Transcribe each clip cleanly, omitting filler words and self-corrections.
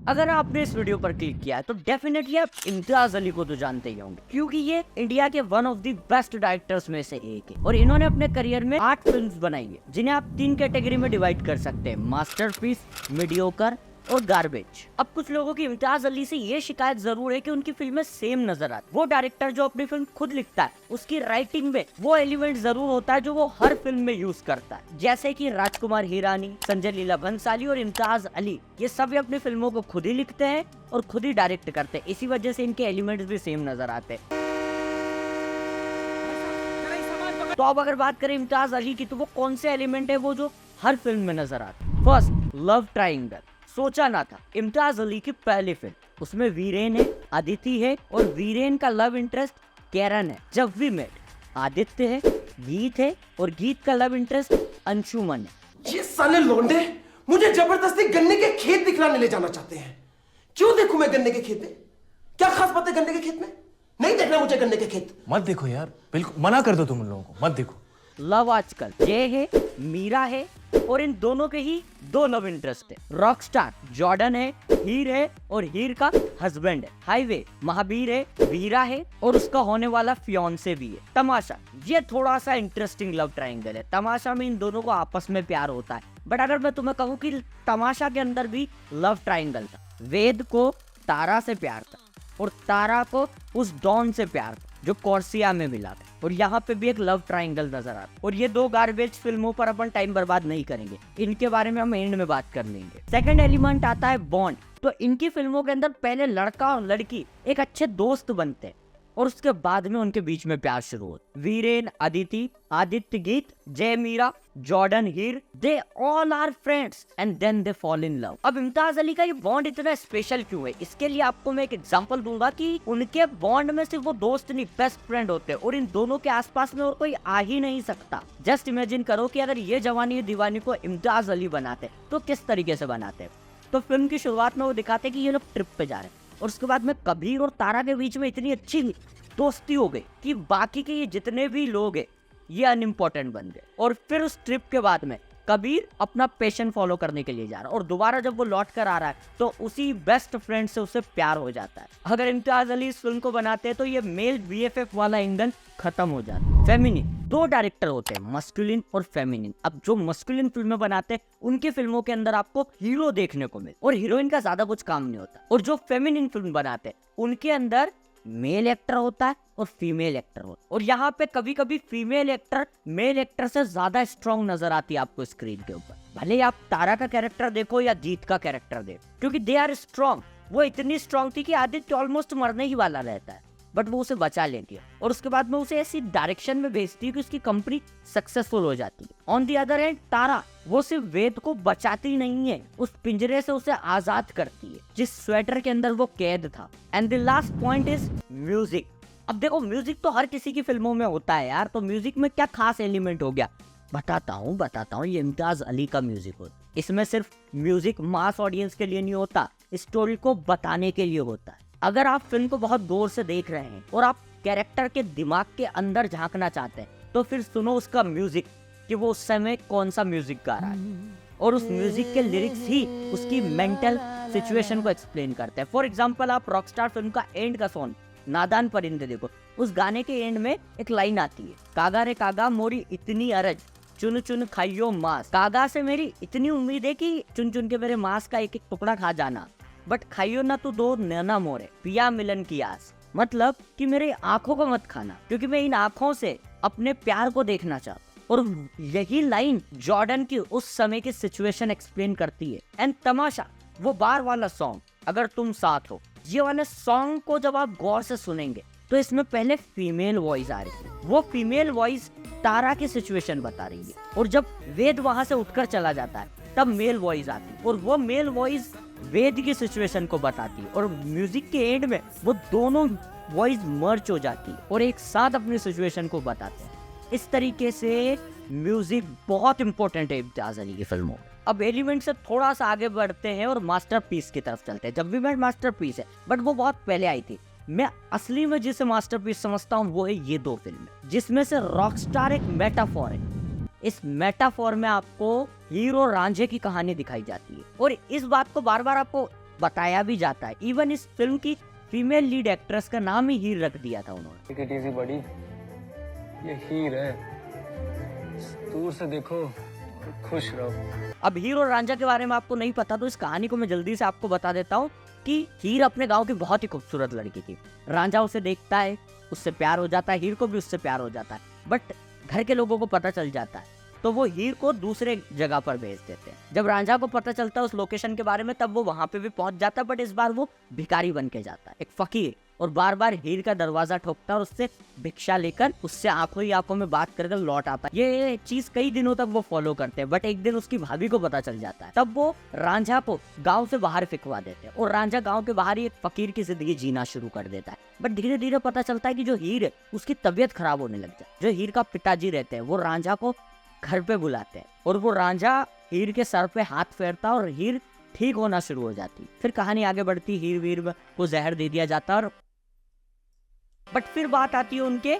अगर आपने इस वीडियो पर क्लिक किया है तो डेफिनेटली आप इम्तियाज अली को तो जानते ही होंगे, क्योंकि ये इंडिया के one of the best directors में से एक है और इन्होंने अपने करियर में 8 फिल्म्स बनाई है, जिन्हें आप 3 कैटेगरी में डिवाइड कर सकते हैं: मास्टरपीस, मीडियोकर और गार्बेज। अब कुछ लोगों की इम्तियाज अली से ये शिकायत जरूर है कि उनकी फिल्में सेम नजर आती। वो डायरेक्टर जो अपनी फिल्म खुद लिखता है, उसकी राइटिंग में वो एलिमेंट जरूर होता है जो वो हर फिल्म में यूज करता है, जैसे कि राजकुमार हिरानी, संजय लीला भंसाली और इम्तियाज अली, ये सब अपनी फिल्मों को खुद ही लिखते हैं और खुद ही डायरेक्ट करते हैं। इसी वजह से इनके एलिमेंट्स भी सेम नजर आते हैं। तो अब अगर बात करें इम्तियाज अली की, तो वो कौन से एलिमेंट है वो जो हर फिल्म में नजर आते हैं? First, love triangle. सोचा ना था इम्तियाज अली की पहली फिल्म, उसमें वीरेन है, अदिति है और वीरेन का लव इंटरेस्ट कैरन है। जब वी मेट, आदित्य है, गीत है और गीत का लव इंटरेस्ट अंशुमन है। ये साले लौंडे मुझे जबरदस्ती गन्ने के खेत दिखलाने ले जाना चाहते हैं। क्यों देखूं मैं गन्ने के खेत में? क्या खास बात है गन्ने के खेत में? नहीं देखना मुझे गन्ने के खेत। मत देखो यार, बिल्कुल मना कर दो तुम उन लोगों को, मत देखो। लव आजकल जय है, मीरा है और इन दोनों के ही 2 लव इंटरेस्ट है। रॉकस्टार जॉर्डन है, हीर है और हीर का हस्बैंड है। हाईवे महावीर है, वीरा है और उसका होने वाला फियांसे भी है। तमाशा, ये थोड़ा सा इंटरेस्टिंग लव ट्रायंगल है। तमाशा में इन दोनों को आपस में प्यार होता है, बट अगर मैं तुम्हें कहूँ कि तमाशा के अंदर भी लव ट्रायंगल था। वेद को तारा से प्यार था और तारा को उस डॉन से प्यार था जो कॉर्सिया में मिला था, और यहाँ पे भी एक लव ट्रायंगल नजर आता। और ये 2 गार्बेज फिल्मों पर अपन टाइम बर्बाद नहीं करेंगे, इनके बारे में हम एंड में बात कर लेंगे। सेकंड एलिमेंट आता है बॉन्ड। तो इनकी फिल्मों के अंदर पहले लड़का और लड़की एक अच्छे दोस्त बनते हैं और उसके बाद में उनके बीच में प्यार शुरू होता। Viren, Aditi, Aditya Geet, Jay Meera, Jordan Heer, they all are friends and then they fall in love. अब इम्तियाज अली का ये बॉन्ड इतना स्पेशल क्यों है, इसके लिए आपको मैं एक एग्जांपल दूंगा कि उनके बॉन्ड में सिर्फ वो दोस्त नहीं, बेस्ट फ्रेंड होते हैं और इन दोनों के आसपास में और कोई आ ही नहीं सकता। जस्ट इमेजिन करो कि अगर ये जवानी दीवानी को इम्तियाज अली बनाते तो किस तरीके से बनाते। तो फिल्म की शुरुआत में वो दिखाते कि ये लोग ट्रिप पे जा रहे हैं और उसके बाद में कबीर और तारा के बीच में इतनी अच्छी दोस्ती हो गई कि बाकी के ये जितने भी लोग हैं ये अनइम्पोर्टेंट बन गए। और फिर उस ट्रिप के बाद में कबीर अपना पैशन फॉलो करने के लिए जा रहा है और दोबारा जब वो लौट कर आ रहा है तो उसी बेस्ट फ्रेंड से उसे प्यार हो जाता है। अगर इम्तियाज अली इस फिल्म को बनाते तो ये मेल बीएफएफ वाला इंजन खत्म हो जाता। फेमिनिन, 2 डायरेक्टर होते हैं, मस्कुलिन और फेमिनिन। अब जो मस्कुलिन फिल्में बनाते हैं उनकी फिल्मों के अंदर आपको हीरो देखने को मिले और हीरोइन का ज्यादा कुछ काम नहीं होता, और जो फेमिनिन फिल्म बनाते हैं उनके अंदर मेल एक्टर होता है और फीमेल एक्टर होता है। और यहाँ पे कभी कभी फीमेल एक्टर मेल एक्टर से ज्यादा स्ट्रॉन्ग नजर आती है आपको स्क्रीन के ऊपर, भले आप तारा का कैरेक्टर देखो या जीत का कैरेक्टर देखो, क्योंकि दे आर स्ट्रॉन्ग। वो इतनी स्ट्रॉन्ग थी कि आदित्य ऑलमोस्ट मरने ही वाला रहता है, बट वो उसे बचा लेती है और उसके बाद में उसे ऐसी डायरेक्शन में भेजती है कि उसकी कंपनी सक्सेसफुल हो जाती है। ऑन दी अदर हैंड तारा, वो सिर्फ वेद को बचाती नहीं है, उस पिंजरे से उसे आजाद करती है जिस स्वेटर के अंदर वो कैद था। And the last point is music. अब देखो, म्यूजिक तो हर किसी की फिल्मों में होता है यार, तो म्यूजिक में क्या खास एलिमेंट हो गया? बताता हूँ, ये इम्तियाज अली का म्यूजिक होता है। इसमें सिर्फ म्यूजिक मास ऑडियंस के लिए नहीं होता, स्टोरी को बताने के लिए होता है। अगर आप फिल्म को बहुत गौर से देख रहे हैं और आप कैरेक्टर के दिमाग के अंदर झांकना चाहते हैं तो फिर सुनो उसका म्यूजिक कि वो उस समय कौन सा म्यूजिक गा रहा है, और उस म्यूजिक के लिरिक्स ही उसकी मेंटल सिचुएशन को एक्सप्लेन करते हैं। फॉर एग्जांपल, आप रॉकस्टार फिल्म का एंड का सॉन्ग नादान परिंदे देखो, उस गाने के एंड में एक लाइन आती है, कागा रे कागा मोरी इतनी अरज, चुन चुन खाइयो मांस। कागा से मेरी इतनी उम्मीद है कि चुन चुन के मेरे मांस का एक एक टुकड़ा खा जाना, बट खाइयो ना तो 2 नैना मोरे, पिया मिलन की आस। मतलब कि मेरे आंखों को मत खाना, क्योंकि मैं इन आंखों से अपने प्यार को देखना चाहता हूँ। और यही लाइन जॉर्डन की उस समय की सिचुएशन एक्सप्लेन करती है। एंड तमाशा, वो बार वाला सॉन्ग अगर तुम साथ हो, ये वाले सॉन्ग को जब आप गौर से सुनेंगे तो इसमें पहले फीमेल वॉइस आ रही है। वो फीमेल वॉइस तारा की सिचुएशन बता रही है, और जब वेद वहां से उठकर चला जाता है तब मेल वॉइस आती है और वो मेल वॉइस वेद की सिचुएशन को बताती है। और म्यूजिक के एंड में वो दोनों वॉइस मर्ज हो जाती है और एक साथ अपनी सिचुएशन को बताते हैं। इस तरीके से म्यूजिक बहुत इंपॉर्टेंट है इम्तियाज अली की फिल्मों। अब एलिमेंट से थोड़ा सा आगे बढ़ते हैं और मास्टरपीस की तरफ चलते हैं। जब भी मैं मास्टरपीस है, बट वो बहुत पहले आई थी। मैं असली में जिसे मास्टरपीस समझता हूँ वो है ये 2 फिल्में, जिसमें से रॉकस्टार एक मेटाफोर है। इस मेटाफोर में आपको हीरो रांझे की कहानी दिखाई जाती है और इस बात को बार बार आपको बताया भी जाता है। इवन इस फिल्म की फीमेल लीड एक्ट्रेस का नाम ही हीर रख दिया था उन्होंने। टेक इट इजी बड़ी, ये हीर है, दूर से देखो और खुश रहो। अब हीर और रांझा के बारे में आपको नहीं पता तो इस कहानी को मैं जल्दी से आपको बता देता हूँ कि हीर अपने गांव की बहुत ही खूबसूरत लड़की थी। रांझा उसे देखता है, उससे प्यार हो जाता है, हीर को भी उससे प्यार हो जाता है। बट घर के लोगों को पता चल जाता है तो वो हीर को दूसरे जगह पर भेज देते हैं। जब रांझा को पता चलता है उस लोकेशन के बारे में तब वो वहां पे भी पहुंच जाता है, बट इस बार वो भिखारी बन के जाता है, एक फकीर, और बार बार हीर का दरवाजा ठोकता है और उससे भिक्षा लेकर उससे आंखों ही आंखों में बात करके लौट आता है। ये चीज कई दिनों तक वो फॉलो करते हैं, बट एक दिन उसकी भाभी को पता चल जाता है। तब वो रांझा को गांव से बाहर फिकवा देते हैं और रांझा गांव के बाहर ही एक फकीर की जिंदगी जीना शुरू कर देता है। बट धीरे धीरे पता चलता है कि जो हीर है उसकी तबीयत खराब होने लग जाती है। जो हीर का पिताजी रहते हैं वो रांझा को घर पे बुलाते हैं और वो रांझा हीर के सर पे हाथ फेरता और हीर ठीक होना शुरू हो जाती। फिर कहानी आगे बढ़ती, हीर वीर को जहर दे दिया जाता और बट फिर बात आती है उनके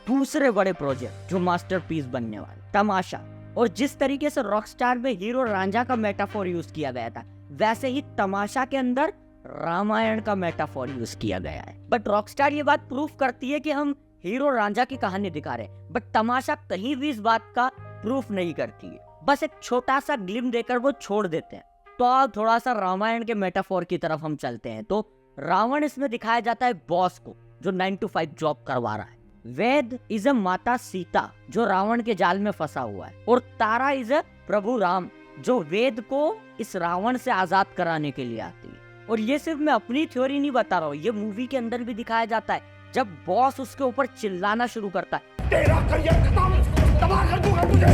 दूसरे बड़े प्रोजेक्ट जो मास्टरपीस बनने वाले तमाशा। और जिस तरीके से रॉकस्टार में हीरो और रांझा का मेटाफोर यूज किया गया था वैसे ही तमाशा के अंदर रामायण का मेटाफोर यूज किया गया है। बट रॉकस्टार ये बात प्रूफ करती है कि हम हीरो और रांझा की कहानी दिखा रहे हैं, बट तमाशा कहीं भी इस बात का प्रूफ नहीं करती है, बस एक छोटा सा ग्लिम देकर वो छोड़ देते हैं। तो अब थोड़ा सा रामायण के मेटाफोर की तरफ हम चलते हैं। तो रावण इसमें दिखाया जाता है बॉस को जो 9 to 5 जॉब करवा रहा है। वेद इज अ माता सीता जो रावण के जाल में फंसा हुआ है, और तारा इज अ प्रभु राम जो वेद को इस रावण से आजाद कराने के लिए आती है। और ये सिर्फ मैं अपनी थ्योरी नहीं बता रहा हूँ, ये मूवी के अंदर भी दिखाया जाता है। जब बॉस उसके ऊपर चिल्लाना शुरू करता है, तेरा करियर खत्म, तबाह कर दूंगा तुझे।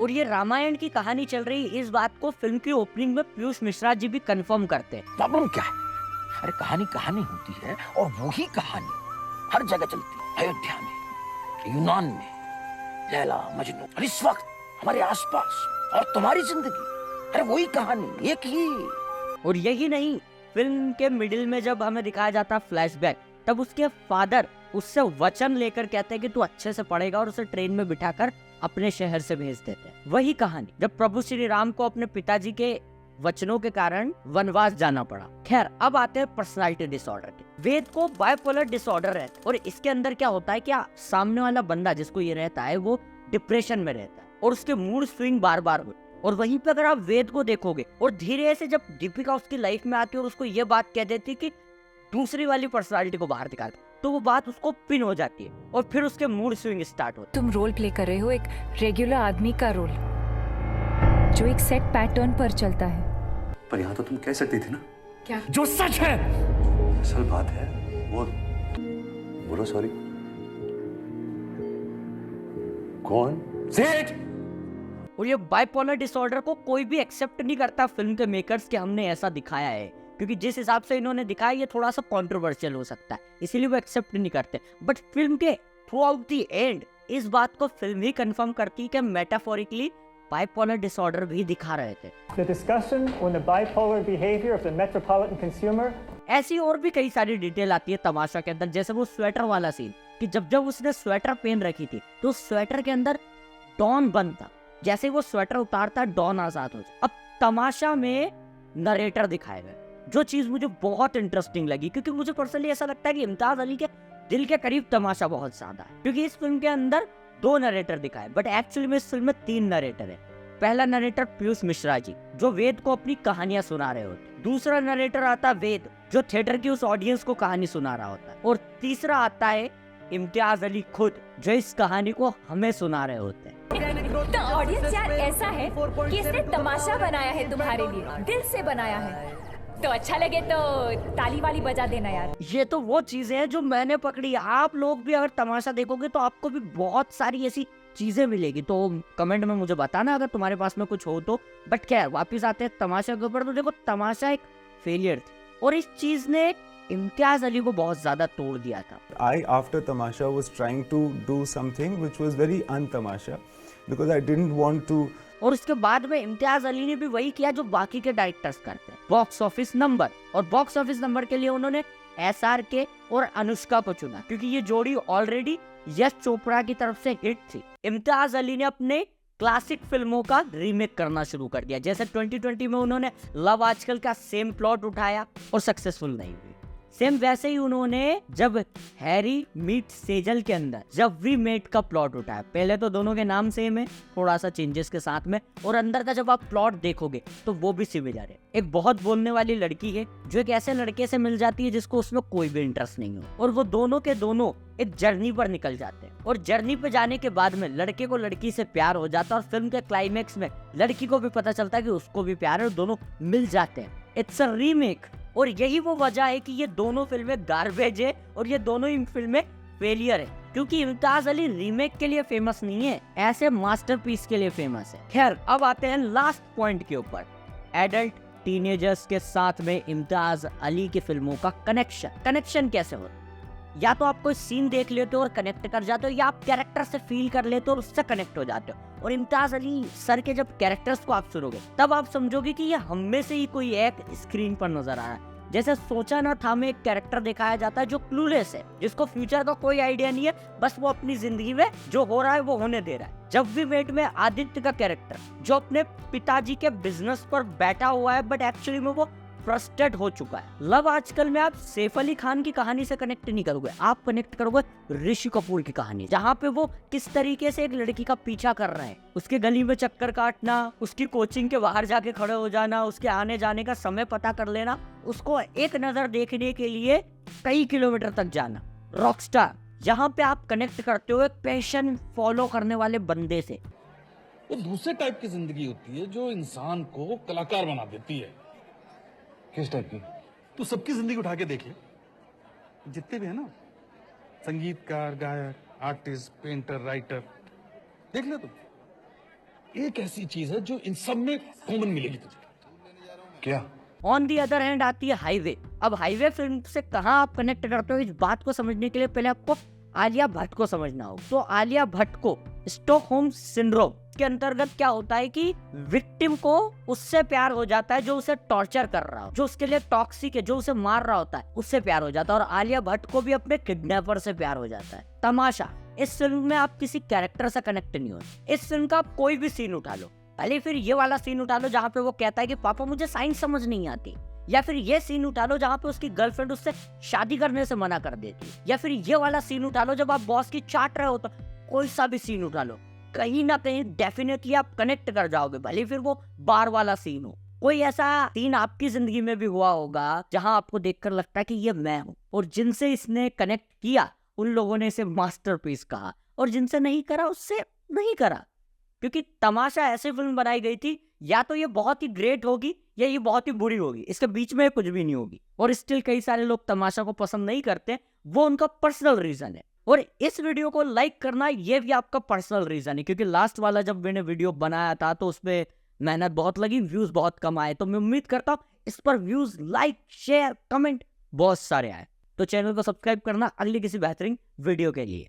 और ये रामायण की कहानी चल रही है, इस बात को फिल्म की ओपनिंग में पीयूष मिश्रा जी भी कंफर्म करते हैं। प्रॉब्लम क्या है? अरे कहानी कहानी होती है और वही कहानी हर जगह चलती है। अयोध्या में, यूनान में, लैला मजनू, और इस वक्त हमारे आसपास और तुम्हारी जिंदगी, अरे वही कहानी एक ही। और यही नहीं, फिल्म के मिडिल में जब हमें दिखाया जाता है फ्लैशबैक, तब उसके फादर उससे वचन लेकर कहते हैं कि तू अच्छे से पढ़ेगा, और उसे ट्रेन में बिठाकर अपने शहर से भेज देते हैं। वही कहानी जब प्रभु श्री राम को अपने पिताजी के वचनों के कारण वनवास जाना पड़ा। खैर, अब आते हैं पर्सनालिटी डिसऑर्डर के। वेद को बाइपोलर डिसऑर्डर है, और इसके अंदर क्या होता है, क्या सामने वाला बंदा जिसको ये रहता है वो डिप्रेशन में रहता है और उसके मूड स्विंग बार बार हो। और वहीं पे अगर आप वेद को देखोगे और धीरे से जब दीपिका उसकी लाइफ में आती है और उसको ये बात कह देती है कि दूसरी वाली पर्सनालिटी को बाहर दिखा, तो वो बात उसको पिन हो जाती है और फिर उसके मूड स्विंग स्टार्ट होते हैं। तुम रोल प्ले कर रहे हो एक रेगुलर आदमी का रोल जो एक सेट पैटर्न पर चलता है। पर यहाँ तो तुम कह सकती थी ना क्या? जो सच है। असल बात है वो, बोलो सॉरी। कौन? सेठ। और ये बाइपोलर डिसऑर्डर को कोई भी एक्सेप्ट नहीं करता फिल्म के मेकर्स के हमने ऐसा दिखाया है, क्योंकि जिस हिसाब से इन्होंने दिखाया ये थोड़ा सा कंट्रोवर्शियल हो सकता है, इसीलिए वो एक्सेप्ट नहीं करते। बट फिल्म के थ्रू आउट द एंड इस बात को फिल्म ही कंफर्म करती है कि मेटाफोरिकली बाइपोलर डिसऑर्डर भी दिखा रहे थे। The discussion on the bipolar behavior of the metropolitan consumer. ऐसी और भी कई सारी डिटेल आती है तमाशा के अंदर, जैसे वो स्वेटर वाला सीन कि जब उसने स्वेटर पहन रखी थी तो उस स्वेटर के अंदर डॉन बनता, जैसे वो स्वेटर उतारता डॉन आजाद हो जाए। अब तमाशा में नरेटर दिखाए गए, जो चीज मुझे बहुत इंटरेस्टिंग लगी, क्योंकि मुझे पर्सनली ऐसा लगता है कि इम्तियाज अली के दिल के करीब तमाशा बहुत ज्यादा है, क्योंकि इस फिल्म के अंदर 2 नरेटर दिखाए, बट एक्चुअली में इस फिल्म में 3 नरेटर है। पहला नरेटर पीयूष मिश्रा जी जो वेद को अपनी कहानियां सुना रहे होते, दूसरा नरेटर आता वेद जो थिएटर की उस ऑडियंस को कहानी सुना रहा होता है, और तीसरा आता है इम्तियाज अली खुद जो इस कहानी को हमें सुना रहे होते हैं। तो ऑडियंस यार ऐसा है कि इसने तमाशा बनाया है तुम्हारे लिए, दिल से बनाया है, तो अच्छा लगे तो ताली वाली बजा देना यार। ये तो वो चीजें हैं जो मैंने पकड़ी। आप लोग भी अगर तमाशा देखोगे तो आपको भी बहुत सारी ऐसी चीजें मिलेगी, तो कमेंट में मुझे बताना अगर तुम्हारे पास में कुछ हो तो। बट क्या वापिस आते हैं तमाशा के ऊपर, तो देखो तमाशा एक फेलियर थी और इस चीज ने इम्तियाज अली को बहुत ज्यादा तोड़ दिया था। I after Tamasha was trying to do something which was very un-Tamasha because I didn't want to. और उसके बाद में इम्तियाज अली ने भी वही किया जो बाकी के डायरेक्टर्स करते हैं, बॉक्स ऑफिस नंबर। और बॉक्स ऑफिस नंबर के लिए उन्होंने SRK और अनुष्का को चुना, क्योंकि ये जोड़ी ऑलरेडी यश चोपड़ा की तरफ से हिट थी। इम्तियाज अली ने अपने क्लासिक फिल्मों का रीमेक करना शुरू कर दिया। जैसे 2020 में उन्होंने लव आजकल का सेम प्लॉट उठाया और सक्सेसफुल नहीं हुई। सेम वैसे ही उन्होंने जब हैरी मीट सेजल के अंदर जब वी मेट का प्लॉट उठाया, पहले तो दोनों के नाम सेम है, थोड़ा सा चेंजेस के साथ में, और अंदर का जब आप प्लॉट देखोगे तो वो भी सिमिलर है। एक बहुत बोलने वाली लड़की है जो एक ऐसे लड़के से मिल जाती है जिसको उसमें कोई भी इंटरेस्ट नहीं हो, और वो दोनों के दोनों एक जर्नी पर निकल जाते हैं, और जर्नी पे जाने के बाद में लड़के को लड़की से प्यार हो जाता है, और फिल्म के क्लाइमेक्स में लड़की को भी पता चलता है कि उसको भी प्यार है, और दोनों मिल जाते हैं। इट्स अ रीमेक, और यही वो वजह है कि ये दोनों फिल्में गार्बेज है और ये दोनों ही फिल्में फेलियर है, क्योंकि इम्तियाज अली रीमेक के लिए फेमस नहीं है, ऐसे मास्टरपीस के लिए फेमस है। खैर, अब आते हैं लास्ट पॉइंट के ऊपर, एडल्ट टीनेजर्स के साथ में इम्तियाज अली की फिल्मों का कनेक्शन कैसे होता है। या तो आप कोई सीन देख लेते हो और कनेक्ट कर जाते हो, या आप कैरेक्टर से फील कर लेते हो और उससे कनेक्ट हो जाते हो। और इम्तियाज अली सर के जब कैरेक्टर्स को आप सुनोगे तब आप समझोगे कि ये हम में से ही कोई एक स्क्रीन पर नजर आ रहा है। जैसे सोचा ना था में एक कैरेक्टर दिखाया जाता है जो क्लूलेस है, जिसको फ्यूचर का कोई आइडिया नहीं है, बस वो अपनी जिंदगी में जो हो रहा है वो होने दे रहा है। जब वी मेट में आदित्य का कैरेक्टर जो अपने पिताजी के बिजनेस पर बैठा हुआ है बट एक्चुअली में वो फ्रस्ट्रेट हो चुका है। लव आजकल में आप सैफ अली खान की कहानी से कनेक्ट नहीं करोगे, आप कनेक्ट करोगे ऋषि कपूर की कहानी, जहाँ पे वो किस तरीके से एक लड़की का पीछा कर रहे हैं, उसके गली में चक्कर काटना, उसकी कोचिंग के बाहर जाके खड़े हो जाना, उसके आने जाने का समय पता कर लेना, उसको एक नजर देखने के लिए कई किलोमीटर तक जाना। रॉकस्टार, जहाँ पे आप कनेक्ट करते हो एक पैशन फॉलो करने वाले बंदे से। वो दूसरे टाइप की जिंदगी होती है जो इंसान को कलाकार बना देती है। किस टाइप की? तू सबकी जिंदगी उठा के देख ले, जितने भी है ना, संगीतकार, गायक, आर्टिस्ट, पेंटर, राइटर, देख ले तू। एक ऐसी चीज है जो इन सब में कॉमन मिलेगी तुझे। क्या? ऑन दी अदर हैंड आती है हाईवे। अब हाईवे फिल्म से कहाँ आप कनेक्ट करते हो, इस बात को समझने के लिए पहले आपको आलिया भट्ट को समझना होगा। तो आलिया भट्ट को स्टॉकहोम सिंड्रोम के अंतर्गत क्या होता है कि विक्टिम को उससे प्यार हो जाता है जो उसे टॉर्चर कर रहा हो, जो उसके लिए टॉक्सिक है, जो उसे मार रहा होता है, उससे प्यार हो जाता है। और आलिया भट्ट को भी अपने किडनैपर से प्यार हो जाता है। तमाशा, इस फिल्म में आप किसी कैरेक्टर से कनेक्ट नहीं हो। इस फिल्म का आप कोई भी सीन उठा लो, पहले फिर ये वाला सीन उठा लो जहाँ पे वो कहता है कि पापा मुझे साइंस समझ नहीं आती, या फिर ये सीन उठा लो जहाँ पे उसकी गर्लफ्रेंड उससे शादी करने से मना कर देती है, या फिर ये वाला सीन उठा लो जब आप बॉस की चाट रहे हो। तो कोई सा भी सीन उठा लो, कहीं ना कहीं डेफिनेटली आप कनेक्ट कर जाओगे, भले फिर वो बार वाला सीन हो। कोई ऐसा सीन आपकी जिंदगी में भी हुआ होगा जहां आपको देखकर लगता है कि ये मैं हूं, और जिनसे इसने कनेक्ट किया उन लोगों ने इसे मास्टरपीस कहा, और जिनसे नहीं करा उससे नहीं करा। क्योंकि तमाशा ऐसी फिल्म बनाई गई थी, या तो ये बहुत ही ग्रेट होगी या ये बहुत ही बुरी होगी, इसके बीच में कुछ भी नहीं होगी। और स्टिल कई सारे लोग तमाशा को पसंद नहीं करते, वो उनका पर्सनल रीजन है। और इस वीडियो को लाइक करना ये भी आपका पर्सनल रीजन है, क्योंकि लास्ट वाला जब मैंने वीडियो बनाया था तो उसमें मेहनत बहुत लगी, व्यूज बहुत कम आए, तो मैं उम्मीद करता हूँ इस पर व्यूज, लाइक, शेयर, कमेंट बहुत सारे आए। तो चैनल को सब्सक्राइब करना अगली किसी बेहतरीन वीडियो के लिए।